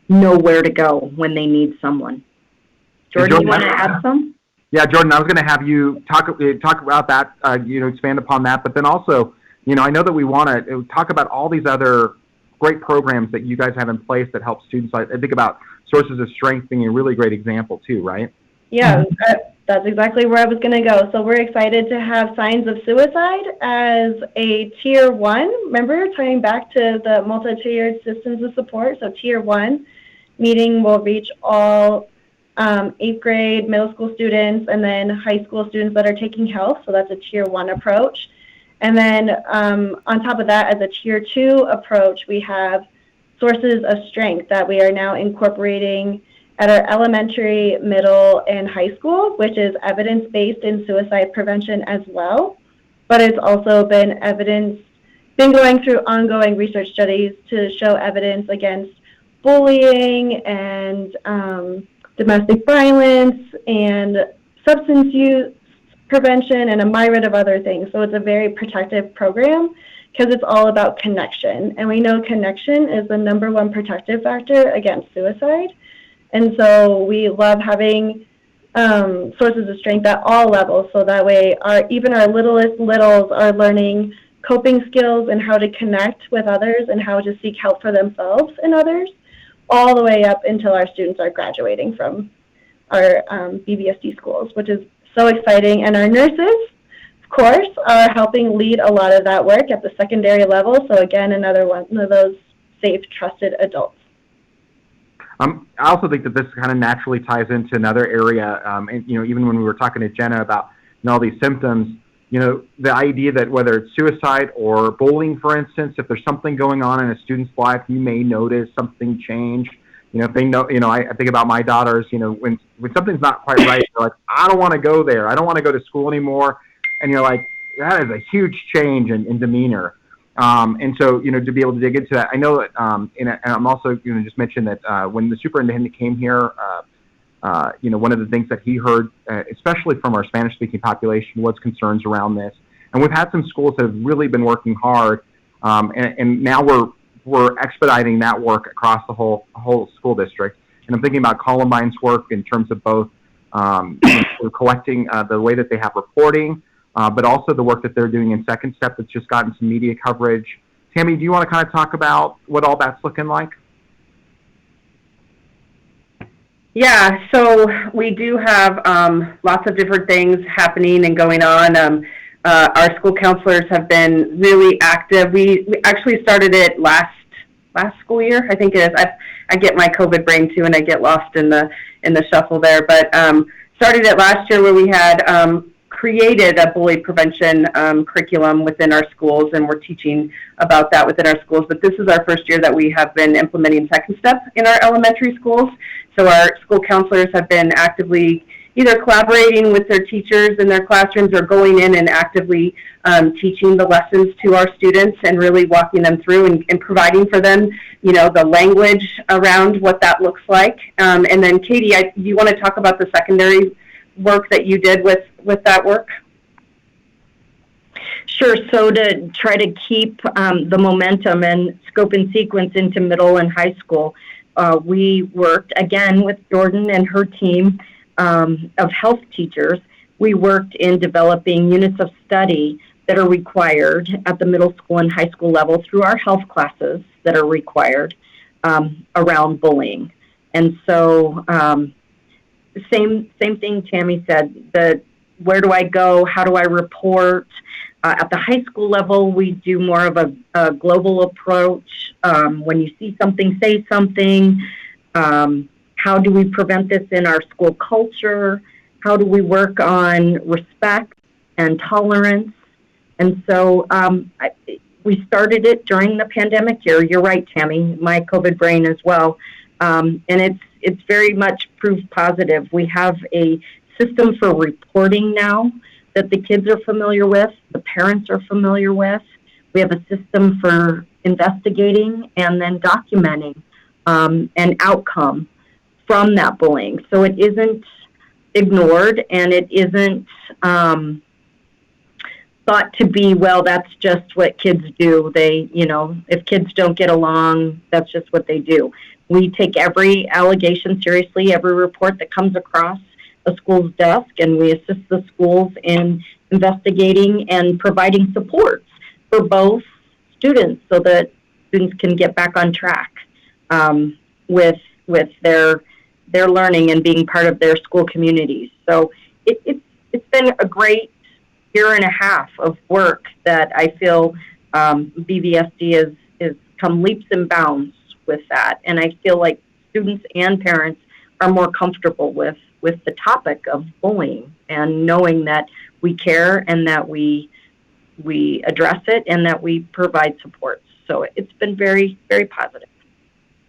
know where to go when they need someone. Jordan, you want to add some? Yeah, Jordan, I was going to have you talk about that, expand upon that, but then also, I know that we want to talk about all these other great programs that you guys have in place that help students. I think about Sources of Strength being a really great example too, right? Yeah, that's exactly where I was going to go. So we're excited to have Signs of Suicide as a Tier 1. Remember, tying back to the multi-tiered systems of support. So Tier 1 meeting will reach all 8th grade, middle school students, and then high school students that are taking health. So that's a Tier 1 approach. And then on top of that, as a Tier 2 approach, we have Sources of Strength that we are now incorporating at our elementary, middle, and high school, which is evidence-based in suicide prevention as well. But it's also been going through ongoing research studies to show evidence against bullying and domestic violence and substance use prevention and a myriad of other things. So it's a very protective program because it's all about connection. And we know connection is the #1 protective factor against suicide. And so we love having sources of strength at all levels. So that way even our littlest littles are learning coping skills and how to connect with others and how to seek help for themselves and others, all the way up until our students are graduating from our BVSD schools, which is so exciting. And our nurses, of course, are helping lead a lot of that work at the secondary level. So again, another one of those safe, trusted adults. I also think that this kind of naturally ties into another area, and even when we were talking to Jenna about all these symptoms, the idea that whether it's suicide or bullying, for instance, if there's something going on in a student's life, you may notice something change. If they know, I think about my daughters, when something's not quite right, they're like, I don't want to go there. I don't want to go to school anymore. And you're like, that is a huge change in demeanor. And so, to be able to dig into that, I know that, and I'm also going to just mention that when the superintendent came here, one of the things that he heard, especially from our Spanish-speaking population, was concerns around this. And we've had some schools that have really been working hard, and now we're expediting that work across the whole school district. And I'm thinking about Columbine's work in terms of both we're collecting the way that they have reporting, but also the work that they're doing in Second Step that's just gotten some media coverage. Tammy, do you want to kind of talk about what all that's looking like? Yeah, so we do have lots of different things happening and going on. Our school counselors have been really active. We actually started it last school year, I think it is. I get my COVID brain too, and I get lost in the shuffle there. But started it last year, where we had created a bully prevention curriculum within our schools, and we're teaching about that within our schools. But this is our first year that we have been implementing Second Step in our elementary schools. So our school counselors have been actively either collaborating with their teachers in their classrooms or going in and actively teaching the lessons to our students and really walking them through and providing for them, the language around what that looks like. And then Katie, do you want to talk about the secondary work that you did with that work? Sure. So to try to keep the momentum and scope and sequence into middle and high school, we worked again with Jordan and her team of health teachers. We worked in developing units of study that are required at the middle school and high school level through our health classes that are required around bullying. And so same thing Tammy said, where do I go? How do I report? At the high school level, we do more of a global approach. When you see something, say something. How do we prevent this in our school culture? How do we work on respect and tolerance? And so we started it during the pandemic year. You're right, Tammy, my COVID brain as well. And it's very much proved positive. We have a system for reporting now that the kids are familiar with, the parents are familiar with. We have a system for investigating and then documenting an outcome from that bullying. So it isn't ignored, and it isn't thought to be, well, that's just what kids do. They, if kids don't get along, that's just what they do. We take every allegation seriously, every report that comes across a school's desk, and we assist the schools in investigating and providing supports for both students so that students can get back on track with their learning and being part of their school communities. So it's been a great year and a half of work that I feel BVSD is come leaps and bounds with that. And I feel like students and parents are more comfortable with the topic of bullying and knowing that we care and that we address it and that we provide support. So it's been very, very positive.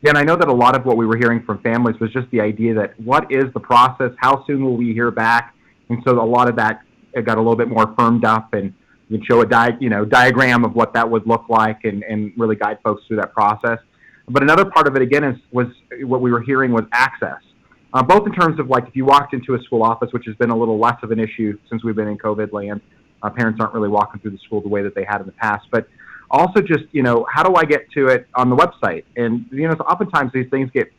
Yeah, and I know that a lot of what we were hearing from families was just the idea that what is the process? How soon will we hear back? And so a lot of that got a little bit more firmed up, and you can show a diagram of what that would look like and really guide folks through that process. But another part of it, again, was what we were hearing was access, both in terms of like if you walked into a school office, which has been a little less of an issue since we've been in COVID land. Parents aren't really walking through the school the way that they had in the past, but also just, how do I get to it on the website? And, so oftentimes these things get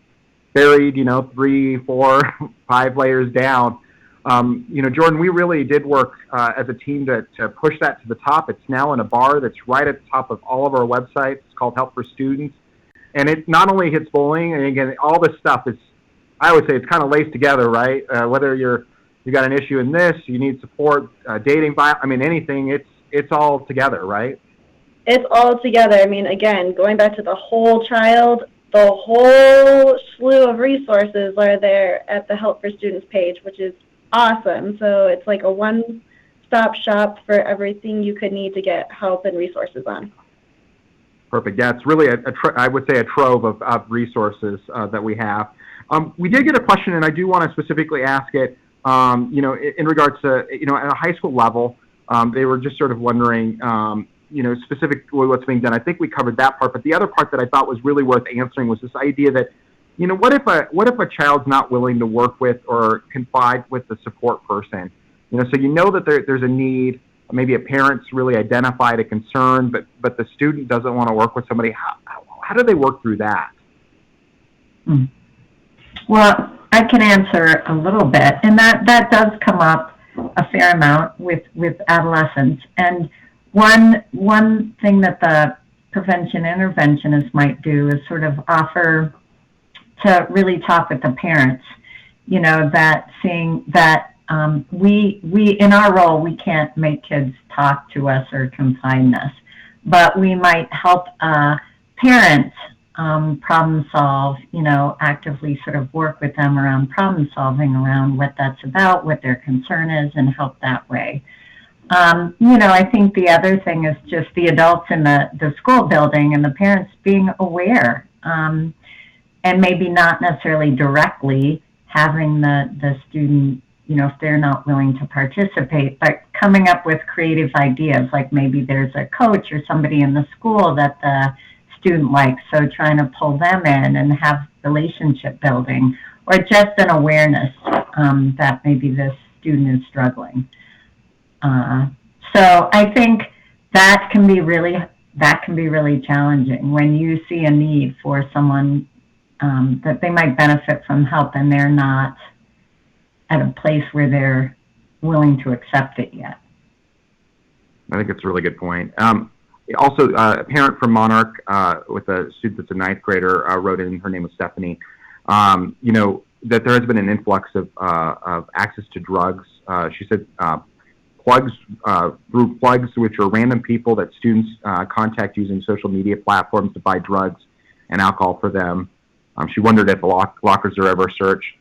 buried, 3, 4, 5 layers down. Jordan, we really did work as a team to push that to the top. It's now in a bar that's right at the top of all of our websites. It's called Help for Students. And it not only hits bullying, and again, all this stuff is, I would say it's kind of laced together, right? Whether you got an issue in this, you need support, dating, anything, it's all together, right? It's all together. Again, going back to the whole child, the whole slew of resources are there at the Help for Students page, which is awesome. So it's like a one-stop shop for everything you could need to get help and resources on. Perfect. Yeah, it's really, I would say, a trove of resources that we have. We did get a question, and I do want to specifically ask it, in regards to, at a high school level, they were just sort of wondering, specifically what's being done. I think we covered that part, but the other part that I thought was really worth answering was this idea that, what if a child's not willing to work with or confide with the support person? So that there's a need. Maybe a parent's really identified a concern, but the student doesn't want to work with somebody. How do they work through that? Well, I can answer a little bit, and that does come up a fair amount with adolescents. And one thing that the prevention interventionist might do is sort of offer to really talk with the parents, that seeing that we in our role, we can't make kids talk to us or confide in us, but we might help parents problem solve, actively sort of work with them around problem solving around what that's about, what their concern is, and help that way. I think the other thing is just the adults in the school building and the parents being aware, and maybe not necessarily directly having the student, if they're not willing to participate, but coming up with creative ideas, like maybe there's a coach or somebody in the school that the student likes, so trying to pull them in and have relationship building, or just an awareness that maybe this student is struggling. So I think that can be really challenging when you see a need for someone that they might benefit from help and they're not at a place where they're willing to accept it yet. I think it's a really good point. Also, a parent from Monarch with a student that's a ninth grader wrote in, her name was Stephanie, that there has been an influx of access to drugs. She said through plugs, which are random people that students contact using social media platforms to buy drugs and alcohol for them. She wondered if lockers are ever searched.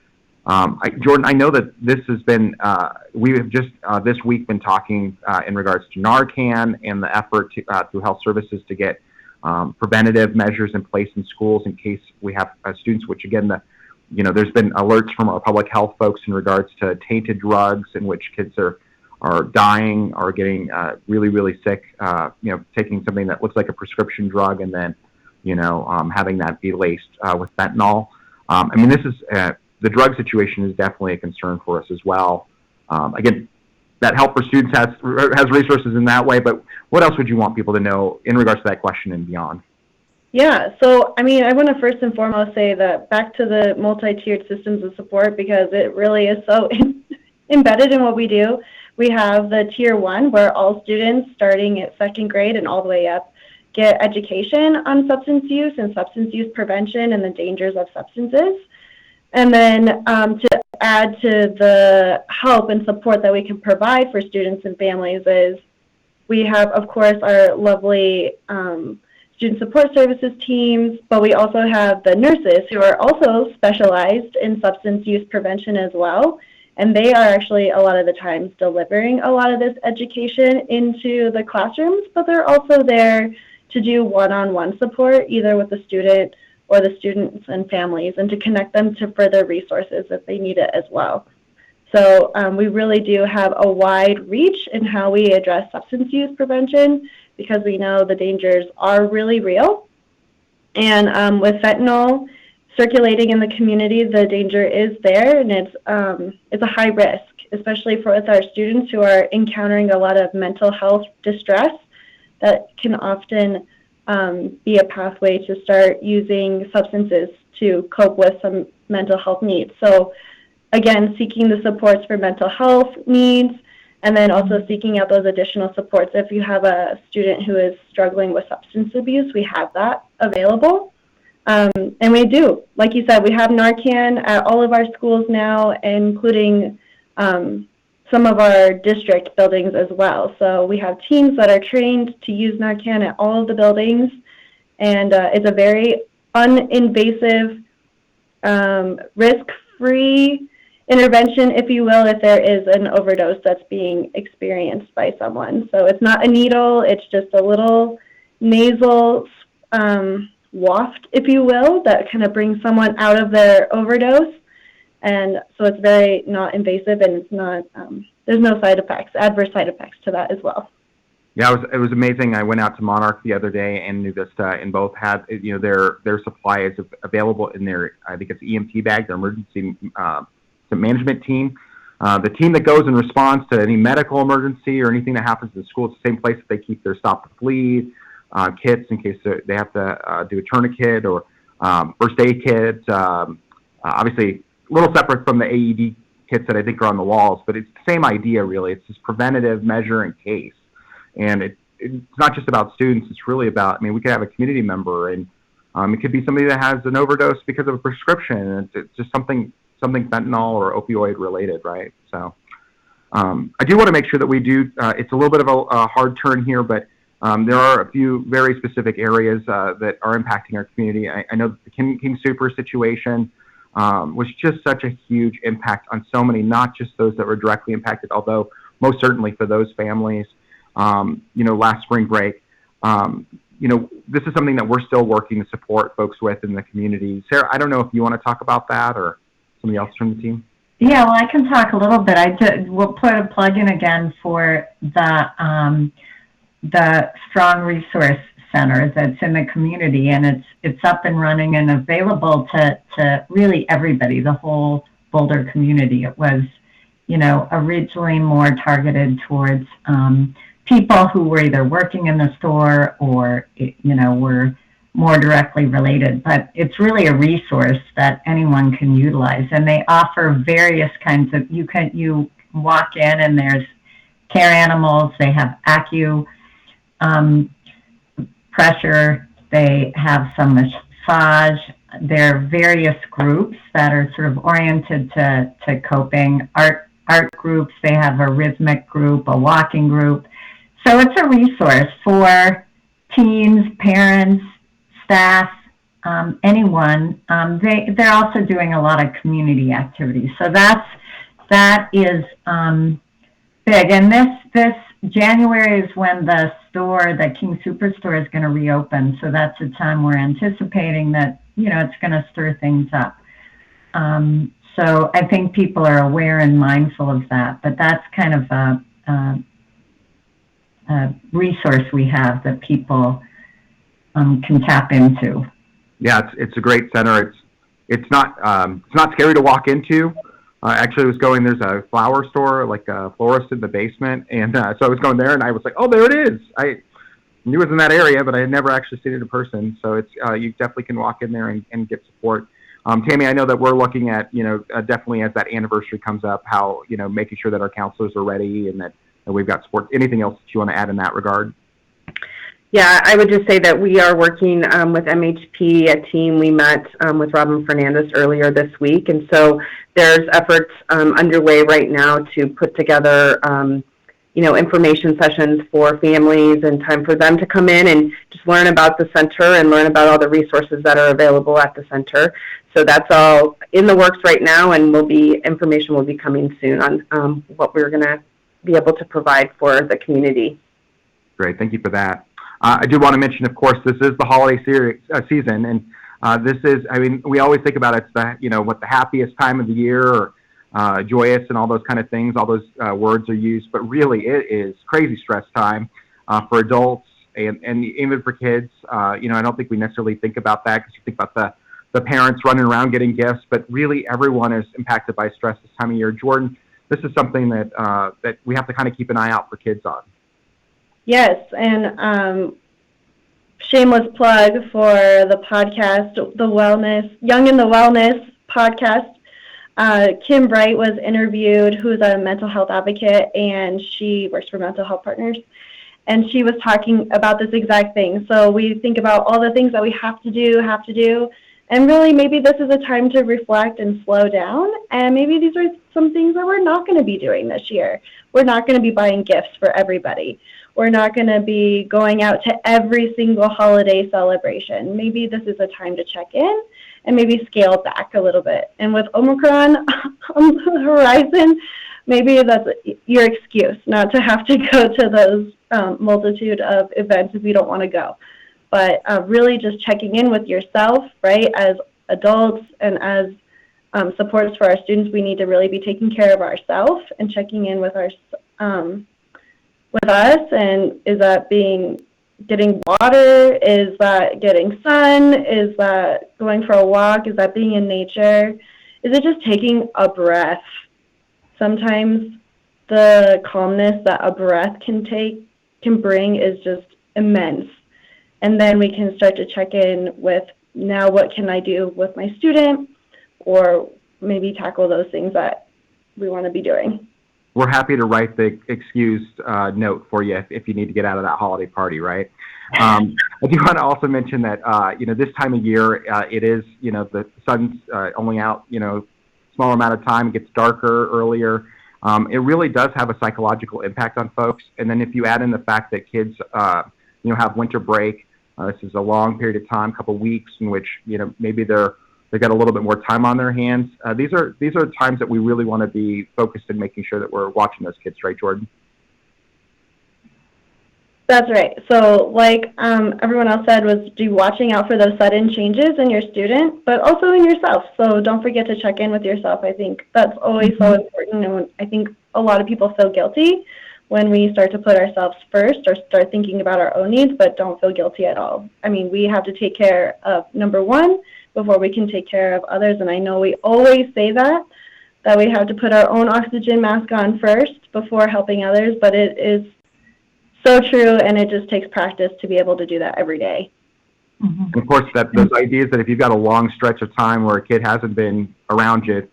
Jordan, I know that this has been, we have just this week been talking in regards to Narcan and the effort through health services to get preventative measures in place in schools in case we have students, which again, there's been alerts from our public health folks in regards to tainted drugs in which kids are dying or getting really, really sick, taking something that looks like a prescription drug and then, having that be laced with fentanyl. This is, the drug situation is definitely a concern for us as well. Again, that Help for Students has resources in that way, but what else would you want people to know in regards to that question and beyond? Yeah, so I want to first and foremost say that back to the multi-tiered systems of support, because it really is so embedded in what we do. We have the Tier 1, where all students starting at second grade and all the way up get education on substance use and substance use prevention and the dangers of substances. And then to add to the help and support that we can provide for students and families is we have, of course, our lovely student support services teams, but we also have the nurses who are also specialized in substance use prevention as well. And they are actually a lot of the times delivering a lot of this education into the classrooms, but they're also there to do one-on-one support, either with the student or the students and families, and to connect them to further resources if they need it as well. So we really do have a wide reach in how we address substance use prevention, because we know the dangers are really real. And with fentanyl circulating in the community, the danger is there, and it's a high risk, especially with our students who are encountering a lot of mental health distress that can often be a pathway to start using substances to cope with some mental health needs. So again, seeking the supports for mental health needs, and then also seeking out those additional supports. If you have a student who is struggling with substance abuse, we have that available. And we do, like you said, we have Narcan at all of our schools now, including some of our district buildings as well. So we have teams that are trained to use Narcan at all of the buildings, and it's a very uninvasive, risk-free intervention, if you will, if there is an overdose that's being experienced by someone. So it's not a needle, it's just a little nasal waft, if you will, that kind of brings someone out of their overdose. And so it's very not invasive, and it's not, there's no side effects, adverse side effects to that as well. Yeah, it was amazing. I went out to Monarch the other day and New Vista, and both had, their supply is available in their, I think it's EMT bag, their emergency management team. The team that goes and responds to any medical emergency or anything that happens in the school, it's the same place that they keep their stop to bleed kits in case they have to do a tourniquet or first aid kits. Obviously, a little separate from the AED kits that I think are on the walls, but it's the same idea, really. It's this preventative measure in case. And it's not just about students. It's really about, we could have a community member, and it could be somebody that has an overdose because of a prescription. And it's just something fentanyl or opioid related, right? So I do want to make sure that we do, it's a little bit of a hard turn here, but there are a few very specific areas that are impacting our community. I know the King Super situation was just such a huge impact on so many, not just those that were directly impacted, although most certainly for those families. Last spring break, this is something that we're still working to support folks with in the community. Sarah, I don't know if you want to talk about that or somebody else from the team. Yeah, well, I can talk a little bit. We'll put a plug in again for the Strong Resource Center that's in the community, and it's up and running and available to really everybody, the whole Boulder community. It was, originally more targeted towards people who were either working in the store or, were more directly related. But it's really a resource that anyone can utilize. And they offer various kinds of, you walk in and there's care animals, they have pressure, they have some massage. There are various groups that are sort of oriented to coping. Art groups, they have a rhythmic group, a walking group. So it's a resource for teens, parents, staff, anyone. They're also doing a lot of community activities. So that is big. And this January is when the King Superstore is going to reopen. So that's a time we're anticipating that, it's going to stir things up. So I think people are aware and mindful of that, but that's kind of a resource we have that people can tap into. Yeah, it's a great center. It's not scary to walk into. Actually, I was going. There's a flower store, like a florist in the basement, and so I was going there, and I was like, "Oh, there it is!" I knew it was in that area, but I had never actually seen it in person. So it's you definitely can walk in there and get support. Tammy, I know that we're looking at definitely as that anniversary comes up, how making sure that our counselors are ready and that we've got support. Anything else that you want to add in that regard? Yeah, I would just say that we are working with MHP, a team. We met with Robin Fernandez earlier this week, and so there's efforts underway right now to put together, information sessions for families and time for them to come in and just learn about the center and learn about all the resources that are available at the center. So that's all in the works right now, and information will be coming soon on what we're going to be able to provide for the community. Great, thank you for that. I do want to mention, of course, this is the holiday season, and this is, we always think about it's the happiest time of the year, or joyous and all those kind of things, all those words are used, but really it is crazy stress time for adults and even for kids. I don't think we necessarily think about that because you think about the parents running around getting gifts, but really everyone is impacted by stress this time of year. Jordan, this is something that we have to kind of keep an eye out for kids on. Yes, and shameless plug for the podcast, Young in the Wellness podcast. Kim Bright was interviewed, who's a mental health advocate, and she works for Mental Health Partners. And she was talking about this exact thing. So we think about all the things that we have to do. And really, maybe this is a time to reflect and slow down. And maybe these are some things that we're not going to be doing this year. We're not going to be buying gifts for everybody. We're not going to be going out to every single holiday celebration. Maybe this is a time to check in and maybe scale back a little bit. And with Omicron on the horizon, maybe that's your excuse not to have to go to those multitude of events if you don't want to go. But really just checking in with yourself, right? As adults and as supports for our students, we need to really be taking care of ourselves and checking in with us. And is that getting water? Is that getting sun? Is that going for a walk? Is that being in nature? Is it just taking a breath? Sometimes the calmness that a breath can bring is just immense. And then we can start to check in with, now what can I do with my student, or maybe tackle those things that we want to be doing. We're happy to write the excused note for you if you need to get out of that holiday party, right? I do want to also mention that, this time of year, it is, the sun's only out, smaller amount of time, it gets darker earlier. It really does have a psychological impact on folks. And then if you add in the fact that kids, have winter break, this is a long period of time, couple weeks in which, maybe they've got a little bit more time on their hands. These are times that we really want to be focused in making sure that we're watching those kids, right, Jordan? That's right. So like everyone else said, was watching out for those sudden changes in your student, but also in yourself. So don't forget to check in with yourself. I think that's always so important. And I think a lot of people feel guilty when we start to put ourselves first or start thinking about our own needs, but don't feel guilty at all. I mean, we have to take care of number one before we can take care of others. And I know we always say that we have to put our own oxygen mask on first before helping others, but it is so true, and it just takes practice to be able to do that every day. Mm-hmm. Of course, those ideas that if you've got a long stretch of time where a kid hasn't been around you,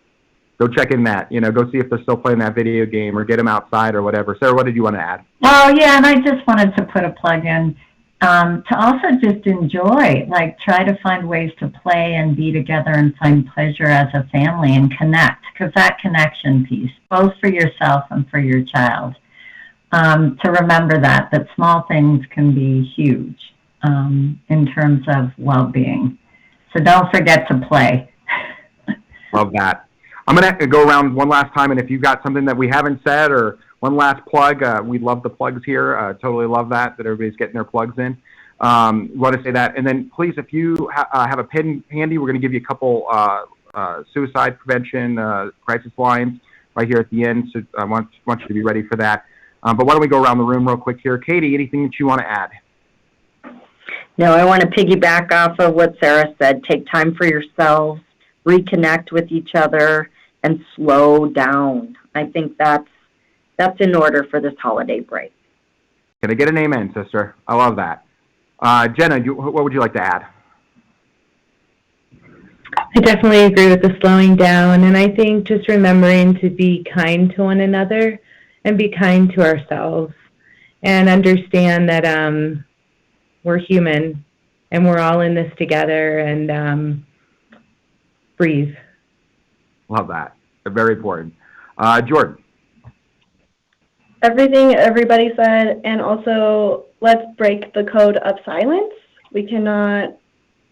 go check in that, go see if they're still playing that video game or get them outside or whatever. Sarah, what did you want to add? Oh, yeah, and I just wanted to put a plug in to also just enjoy, try to find ways to play and be together and find pleasure as a family and connect, because that connection piece, both for yourself and for your child, to remember that small things can be huge in terms of well-being. So don't forget to play. Love that. I'm going to go around one last time, and if you've got something that we haven't said or one last plug, we love the plugs here. Totally love that everybody's getting their plugs in. Want to say that. And then please, if you have a pen handy, we're going to give you a couple suicide prevention crisis lines right here at the end. So I want you to be ready for that. But why don't we go around the room real quick here. Katie, anything that you want to add? No, I want to piggyback off of what Sarah said. Take time for yourselves, reconnect with each other, and slow down. I think that's in order for this holiday break. Can I get an amen, sister? I love that. Jenna, what would you like to add? I definitely agree with the slowing down, and I think just remembering to be kind to one another and be kind to ourselves and understand that we're human and we're all in this together, and breathe. Love that. Very important. Jordan. Everything everybody said, and also let's break the code of silence. We cannot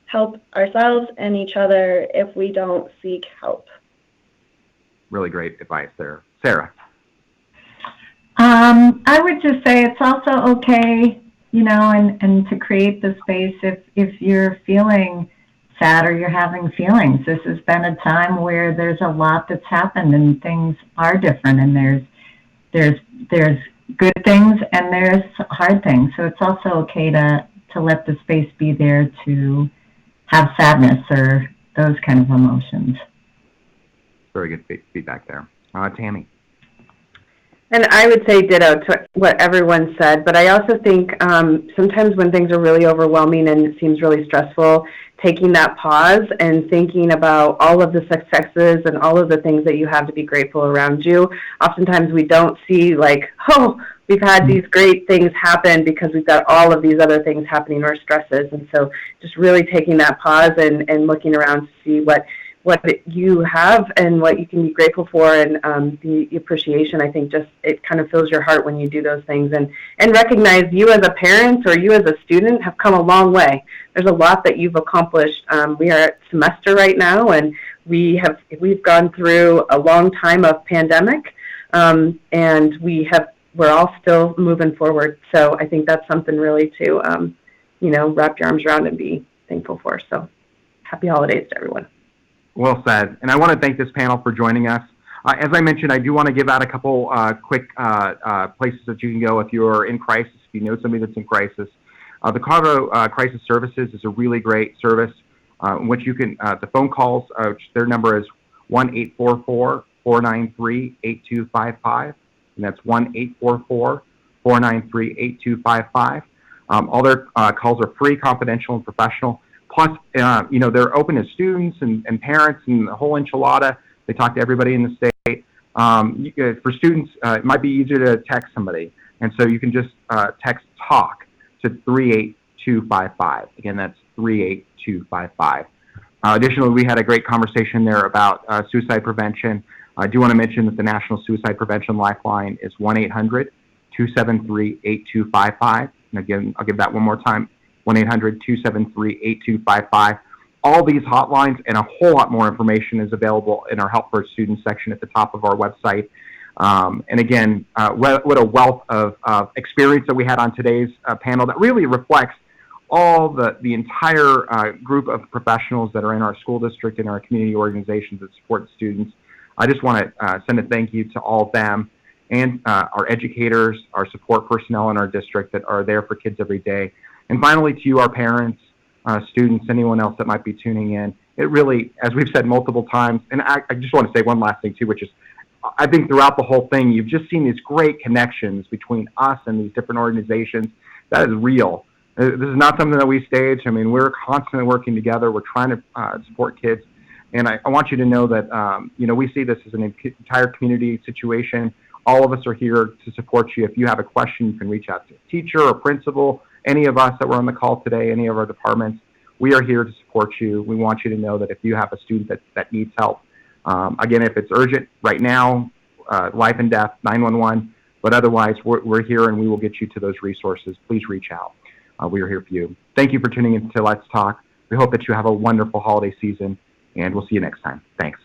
help ourselves and each other if we don't seek help. Really great advice there. Sarah. I would just say it's also okay, and to create the space if you're feeling sad or you're having feelings. This has been a time where there's a lot that's happened and things are different, and there's good things and there's hard things. So it's also okay to let the space be there to have sadness or those kind of emotions. Very good feedback there. Tammy. And I would say ditto to what everyone said, but I also think sometimes when things are really overwhelming and it seems really stressful, taking that pause and thinking about all of the successes and all of the things that you have to be grateful around you. Oftentimes we don't see we've had these great things happen because we've got all of these other things happening, or stresses. And so just really taking that pause and looking around to see what what you have and what you can be grateful for, and the appreciation. I think just it kind of fills your heart when you do those things, and recognize you as a parent or you as a student have come a long way. There's a lot that you've accomplished. We are at semester right now, and we've gone through a long time of pandemic, and we're all still moving forward. So I think that's something really to wrap your arms around and be thankful for. So happy holidays to everyone. Well said. And I want to thank this panel for joining us. As I mentioned, I do want to give out a couple quick places that you can go if you're in crisis, if you know somebody that's in crisis. The Goto Crisis Services is a really great service in which you can, the phone calls, their number is 1-844-493-8255, and that's 1-844-493-8255. All their calls are free, confidential, and professional. Plus, they're open to students and parents and the whole enchilada. They talk to everybody in the state. For students, it might be easier to text somebody. And so you can just text TALK to 38255. Again, that's 38255. Additionally, we had a great conversation there about suicide prevention. I do want to mention that the National Suicide Prevention Lifeline is 1-800-273-8255. And again, I'll give that one more time. 1-800-273-8255. All these hotlines and a whole lot more information is available in our Help for Students section at the top of our website. And again, what a wealth of experience that we had on today's panel that really reflects all the entire group of professionals that are in our school district and our community organizations that support students. I just want to send a thank you to all of them and our educators, our support personnel in our district that are there for kids every day. And finally, to you, our parents, students, anyone else that might be tuning in, it really, as we've said multiple times, and I just want to say one last thing too, which is I think throughout the whole thing, you've just seen these great connections between us and these different organizations. That is real. This is not something that we stage. I mean, we're constantly working together. We're trying to support kids. And I want you to know that, we see this as an entire community situation. All of us are here to support you. If you have a question, you can reach out to a teacher or principal, any of us that were on the call today, any of our departments. We are here to support you. We want you to know that if you have a student that needs help, again, if it's urgent right now, life and death, 911, but otherwise we're here and we will get you to those resources. Please reach out. We are here for you. Thank you for tuning in to Let's Talk. We hope that you have a wonderful holiday season, and we'll see you next time. Thanks.